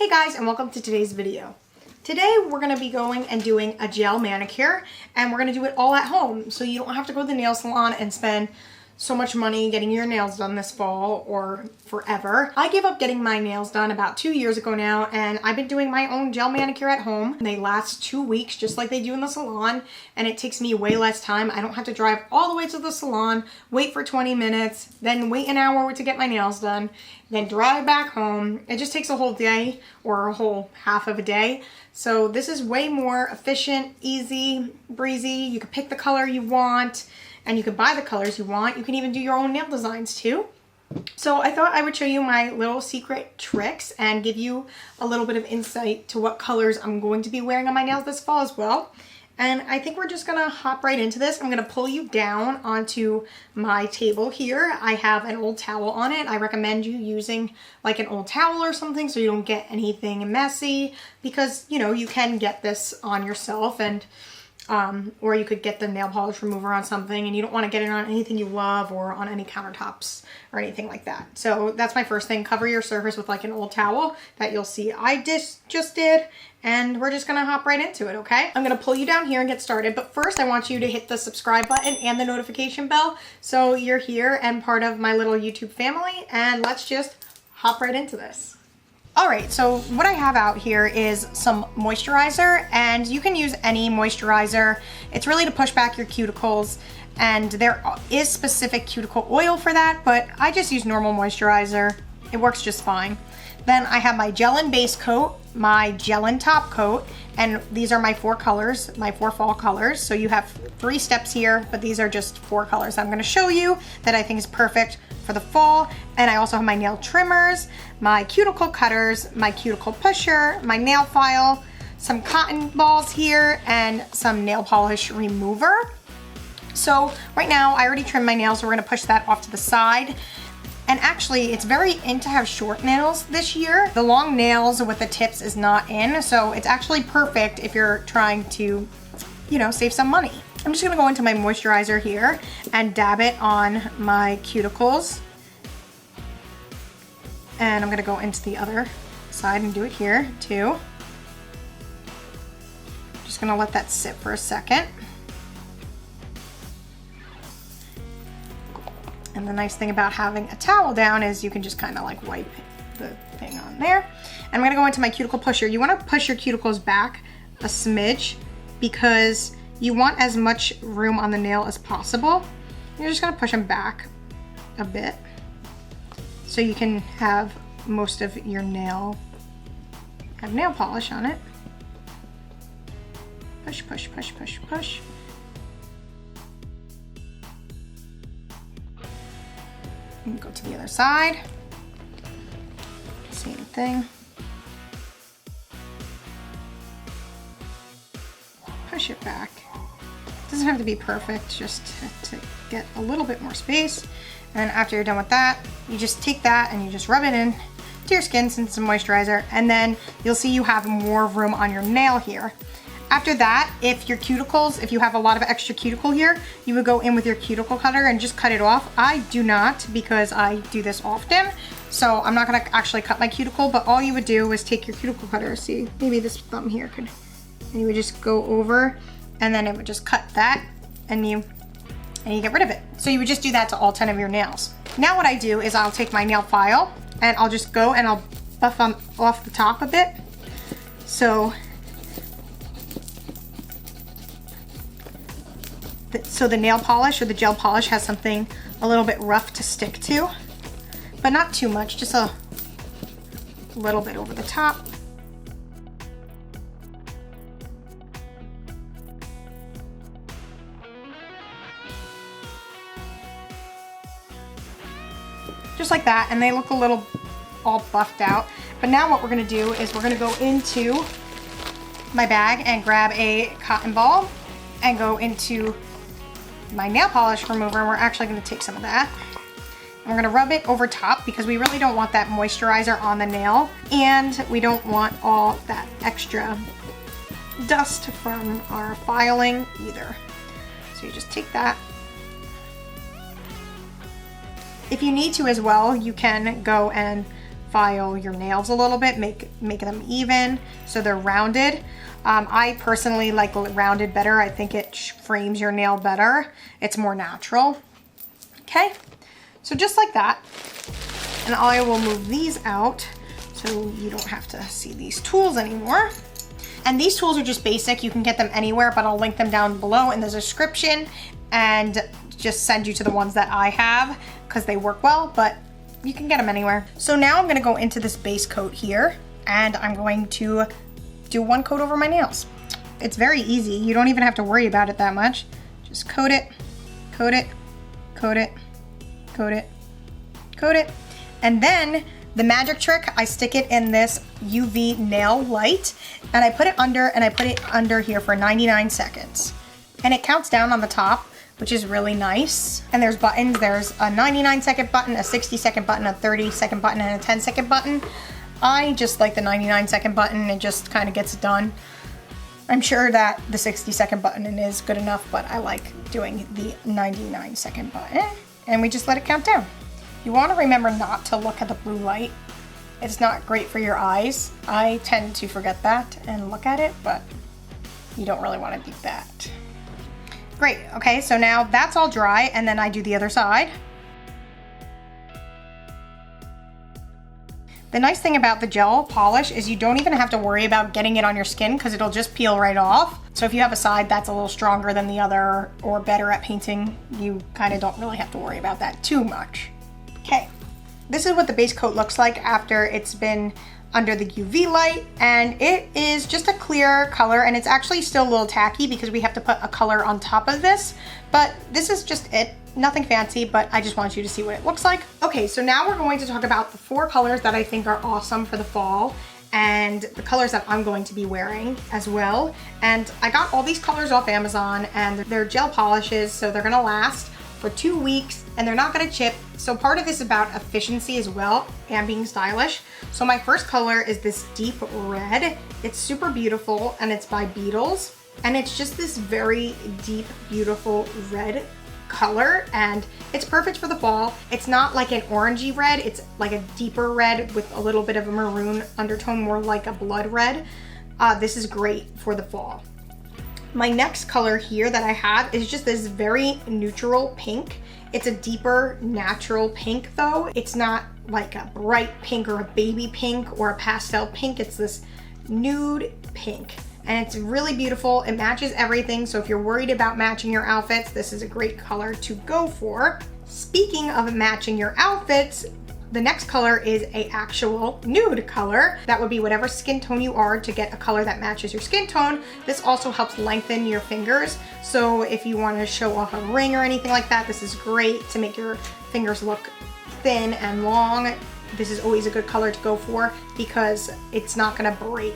Hey guys, and welcome to today's video. Today we're going to be going and doing a gel manicure, and we're going to do it all at home, so you don't have to go to the nail salon and spend so much money getting your nails done this fall or forever. I gave up getting my nails done about 2 years ago now, and I've been doing my own gel manicure at home. They last 2 weeks just like they do in the salon, and it takes me way less time. I don't have to drive all the way to the salon, wait for 20 minutes, then wait an hour to get my nails done, then drive back home. It just takes a whole day or a whole half of a day. So this is way more efficient, easy, breezy. You can pick the color you want, and you can buy the colors you want. You can even do your own nail designs too. So I thought I would show you my little secret tricks and give you a little bit of insight to what colors I'm going to be wearing on my nails this fall as well. And I think we're just gonna hop right into this. I'm gonna pull you down onto my table here. I have an old towel on it. I recommend you using like an old towel or something so you don't get anything messy, because you know, you can get this on yourself, and or you could get the nail polish remover on something, and you don't want to get it on anything you love or on any countertops or anything like that. So that's my first thing. Cover your surface with like an old towel that you'll see I just did, and we're just gonna hop right into it, okay? I'm gonna pull you down here and get started, but first I want you to hit the subscribe button and the notification bell so you're here and part of my little YouTube family, and let's just hop right into this. Alright, so what I have out here is some moisturizer, and you can use any moisturizer. It's really to push back your cuticles, and there is specific cuticle oil for that, but I just use normal moisturizer. It works just fine. Then I have my Gellen base coat, my Gellen top coat, and these are my 4 colors, my 4 fall colors. So you have 3 steps here, but these are just 4 colors I'm gonna show you that I think is perfect for the fall. And I also have my nail trimmers, my cuticle cutters, my cuticle pusher, my nail file, some cotton balls here, and some nail polish remover. So right now I already trimmed my nails, so we're gonna push that off to the side. And actually, it's very in to have short nails this year. The long nails with the tips is not in, so it's actually perfect if you're trying to, you know, save some money. I'm just gonna go into my moisturizer here and dab it on my cuticles. And I'm gonna go into the other side and do it here too. Just gonna let that sit for a second. And the nice thing about having a towel down is you can just kind of like wipe the thing on there. And I'm gonna go into my cuticle pusher. You wanna push your cuticles back a smidge because you want as much room on the nail as possible. You're just gonna push them back a bit so you can have most of your nail have nail polish on it. Push, push, push, push, push. And go to the other side. Same thing. Push it back. It doesn't have to be perfect, just to get a little bit more space. And after you're done with that, you just take that and you just rub it in to your skin, since some moisturizer, and then you'll see you have more room on your nail here. After that, if your cuticles, if you have a lot of extra cuticle here, you would go in with your cuticle cutter and just cut it off. I do not, because I do this often, so I'm not gonna actually cut my cuticle, but all you would do is take your cuticle cutter, see, maybe this thumb here could, and you would just go over, and then it would just cut that, and you get rid of it. So you would just do that to all 10 of your nails. Now what I do is I'll take my nail file, and I'll just go and I'll buff them off the top a bit. So the nail polish or the gel polish has something a little bit rough to stick to, but not too much, just a little bit over the top. Just like that, and they look a little all buffed out. But now what we're gonna do is we're gonna go into my bag and grab a cotton ball and go into my nail polish remover, and we're actually gonna take some of that. And we're gonna rub it over top because we really don't want that moisturizer on the nail, and we don't want all that extra dust from our filing either. So you just take that. If you need to as well, you can go and file your nails a little bit, make them even so they're rounded. I personally like rounded better. I think it frames your nail better. It's more natural. Okay, so just like that. And I will move these out so you don't have to see these tools anymore. And these tools are just basic. You can get them anywhere, but I'll link them down below in the description and just send you to the ones that I have because they work well, but you can get them anywhere. So now I'm gonna go into this base coat here and I'm going to do one coat over my nails. It's very easy. You don't even have to worry about it that much. Just coat it, coat it, coat it, coat it, coat it. And then the magic trick, I stick it in this UV nail light and I put it under here for 99 seconds. And it counts down on the top, which is really nice. And there's buttons. There's a 99-second button, a 60-second button, a 30-second button, and a 10-second button. I just like the 99-second button. It just kind of gets it done. I'm sure that the 60-second button is good enough, but I like doing the 99-second button. And we just let it count down. You want to remember not to look at the blue light. It's not great for your eyes. I tend to forget that and look at it, but you don't really want to do that. Great, okay, so now that's all dry and then I do the other side. The nice thing about the gel polish is you don't even have to worry about getting it on your skin because it'll just peel right off. So if you have a side that's a little stronger than the other or better at painting, you kind of don't really have to worry about that too much. Okay, this is what the base coat looks like after it's been under the UV light, and it is just a clear color, and it's actually still a little tacky because we have to put a color on top of this, but this is just it. Nothing fancy, but I just want you to see what it looks like. Okay, so now we're going to talk about the 4 colors that I think are awesome for the fall and the colors that I'm going to be wearing as well. And I got all these colors off Amazon and they're gel polishes, so they're gonna last for 2 weeks and they're not gonna chip. So part of this is about efficiency as well and being stylish. So my first color is this deep red. It's super beautiful and it's by Beetles. And it's just this very deep, beautiful red color and it's perfect for the fall. It's not like an orangey red, it's like a deeper red with a little bit of a maroon undertone, more like a blood red. This is great for the fall. My next color here that I have is just this very neutral pink. It's a deeper natural pink though. It's not like a bright pink or a baby pink or a pastel pink. It's this nude pink. And it's really beautiful. It matches everything. So if you're worried about matching your outfits, this is a great color to go for. Speaking of matching your outfits, the next color is a actual nude color. That would be whatever skin tone you are to get a color that matches your skin tone. This also helps lengthen your fingers. So if you want to show off a ring or anything like that, this is great to make your fingers look thin and long. This is always a good color to go for because it's not going to break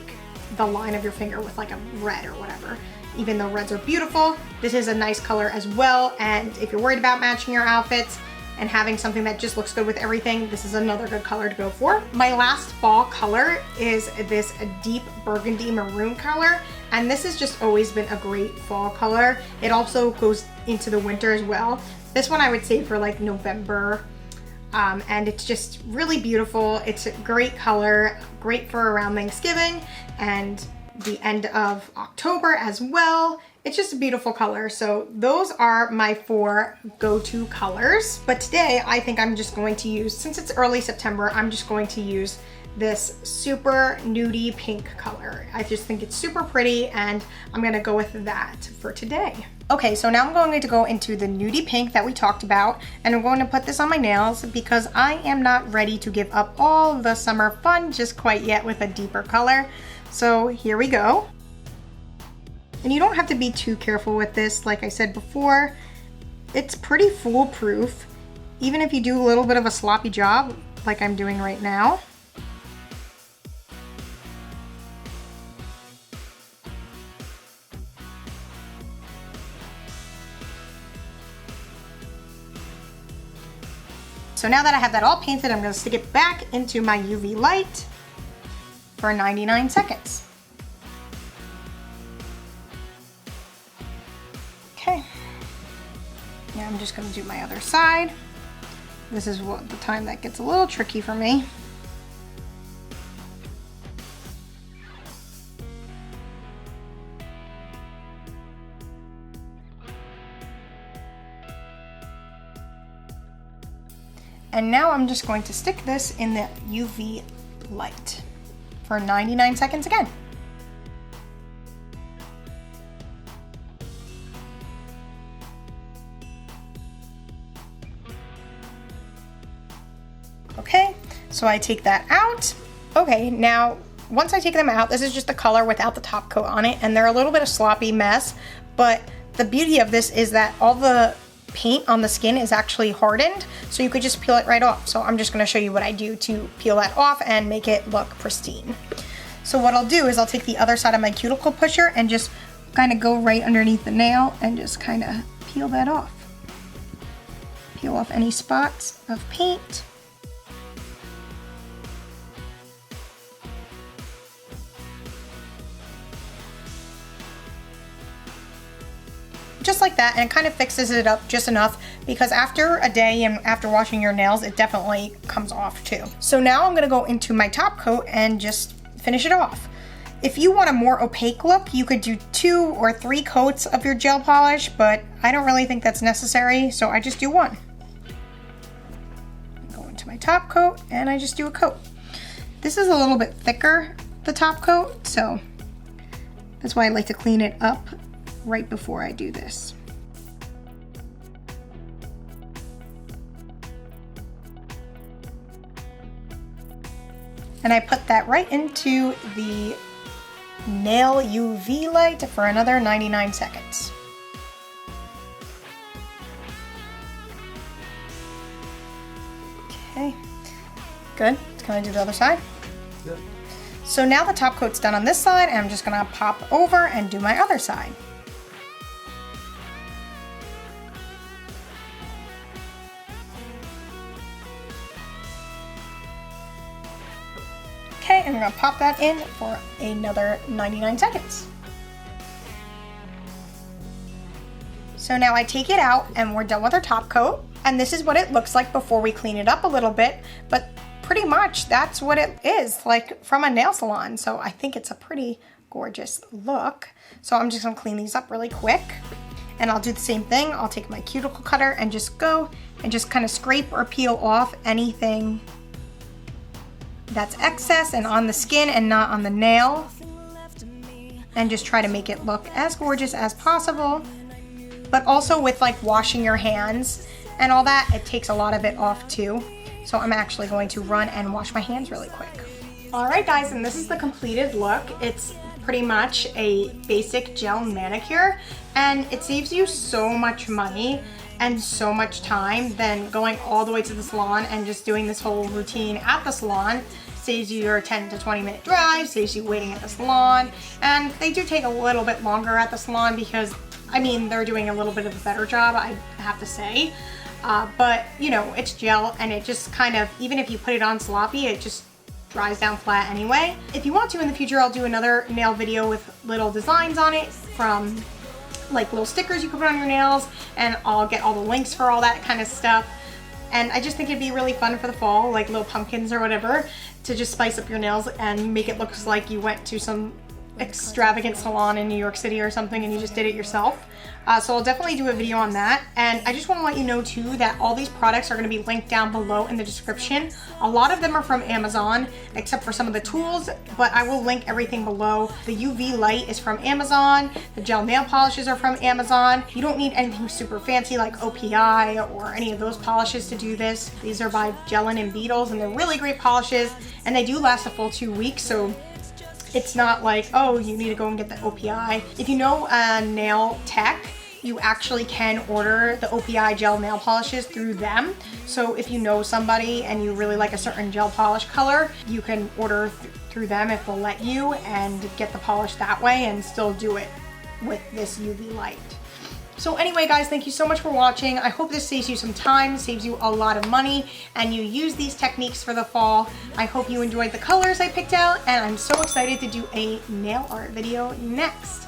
the line of your finger with like a red or whatever. Even though reds are beautiful, this is a nice color as well. And if you're worried about matching your outfits and having something that just looks good with everything, this is another good color to go for. My last fall color is this deep burgundy maroon color. And this has just always been a great fall color. It also goes into the winter as well. This one I would say for like November. And it's just really beautiful. It's a great color, great for around Thanksgiving and the end of October as well. It's just a beautiful color. So those are my 4 go-to colors. But today I think I'm just going to use, since it's early September, I'm just going to use this super nudie pink color. I just think it's super pretty and I'm gonna go with that for today. Okay, so now I'm going to go into the nudie pink that we talked about and I'm going to put this on my nails because I am not ready to give up all the summer fun just quite yet with a deeper color. So here we go. And you don't have to be too careful with this. Like I said before, it's pretty foolproof. Even if you do a little bit of a sloppy job like I'm doing right now. So now that I have that all painted, I'm going to stick it back into my UV light for 99 seconds. Okay. Now I'm just going to do my other side. This is what the time that gets a little tricky for me. And now I'm just going to stick this in the UV light for 99 seconds again. Okay, so I take that out. Okay, now once I take them out, this is just the color without the top coat on it, and they're a little bit of sloppy mess, but the beauty of this is that all the paint on the skin is actually hardened, so you could just peel it right off. So I'm just gonna show you what I do to peel that off and make it look pristine. So what I'll do is I'll take the other side of my cuticle pusher and just kind of go right underneath the nail and just kind of peel that off. Peel off any spots of paint. Just like that, and it kind of fixes it up just enough, because after a day and after washing your nails, it definitely comes off too. So now I'm gonna go into my top coat and just finish it off. If you want a more opaque look, you could do 2 or 3 coats of your gel polish, but I don't really think that's necessary, so I just do 1. Go into my top coat and I just do a coat. This is a little bit thicker, the top coat, so that's why I like to clean it up right before I do this. And I put that right into the nail UV light for another 99 seconds. Okay, good. Can I do the other side? Yep. So now the top coat's done on this side, and I'm just gonna pop over and do my other side. Okay, and I'm gonna pop that in for another 99 seconds. So now I take it out and we're done with our top coat. And this is what it looks like before we clean it up a little bit, but pretty much that's what it is like from a nail salon. So I think it's a pretty gorgeous look. So I'm just gonna clean these up really quick. And I'll do the same thing. I'll take my cuticle cutter and just go and just kind of scrape or peel off anything that's excess and on the skin and not on the nail, and just try to make it look as gorgeous as possible. But also with like washing your hands and all that, it takes a lot of it off too. So I'm actually going to run and wash my hands really quick. All right guys, and this is the completed look. It's pretty much a basic gel manicure, and it saves you so much money and so much time than going all the way to the salon and just doing this whole routine at the salon. Saves you your 10 to 20 minute drive, saves you waiting at the salon, and they do take a little bit longer at the salon because, I mean, they're doing a little bit of a better job, I have to say. But, you know, it's gel, and it just kind of, even if you put it on sloppy, it just dries down flat anyway. If you want to, in the future, I'll do another nail video with little designs on it, from like little stickers you can put on your nails, and I'll get all the links for all that kind of stuff. And I just think it'd be really fun for the fall, like little pumpkins or whatever, to just spice up your nails and make it look like you went to some extravagant salon in New York City or something and you just did it yourself. So I'll definitely do a video on that. And I just want to let you know too that all these products are going to be linked down below in the description. A lot of them are from Amazon, except for some of the tools, but I will link everything below. The UV light is from Amazon. The gel nail polishes are from Amazon. You don't need anything super fancy like OPI or any of those polishes to do this. These are by Gellen and Beetles, and they're really great polishes, and they do last a full 2 weeks. So it's not like, oh, you need to go and get the OPI. If you know a nail tech, you actually can order the OPI gel nail polishes through them. So if you know somebody and you really like a certain gel polish color, you can order through them if they'll let you, and get the polish that way and still do it with this UV light. So anyway guys, thank you so much for watching. I hope this saves you some time, saves you a lot of money, and you use these techniques for the fall. I hope you enjoyed the colors I picked out, and I'm so excited to do a nail art video next.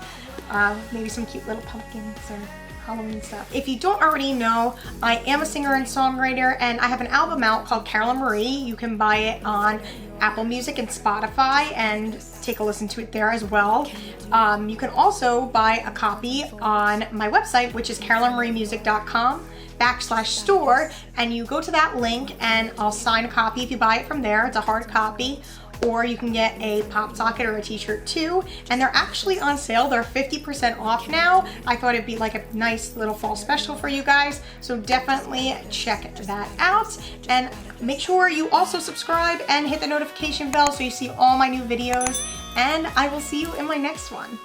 Maybe some cute little pumpkins or Halloween stuff. If you don't already know, I am a singer and songwriter, and I have an album out called Carolyn Marie. You can buy it on Apple Music and Spotify and take a listen to it there as well. You can also buy a copy on my website, which is carolynmariemusic.com/store, and you go to that link and I'll sign a copy if you buy it from there. It's a hard copy. Or you can get a Popsocket or a t-shirt too, and they're actually on sale. They're 50% off now. I thought it'd be like a nice little fall special for you guys, so definitely check that out. And make sure you also subscribe and hit the notification bell so you see all my new videos, and I will see you in my next one.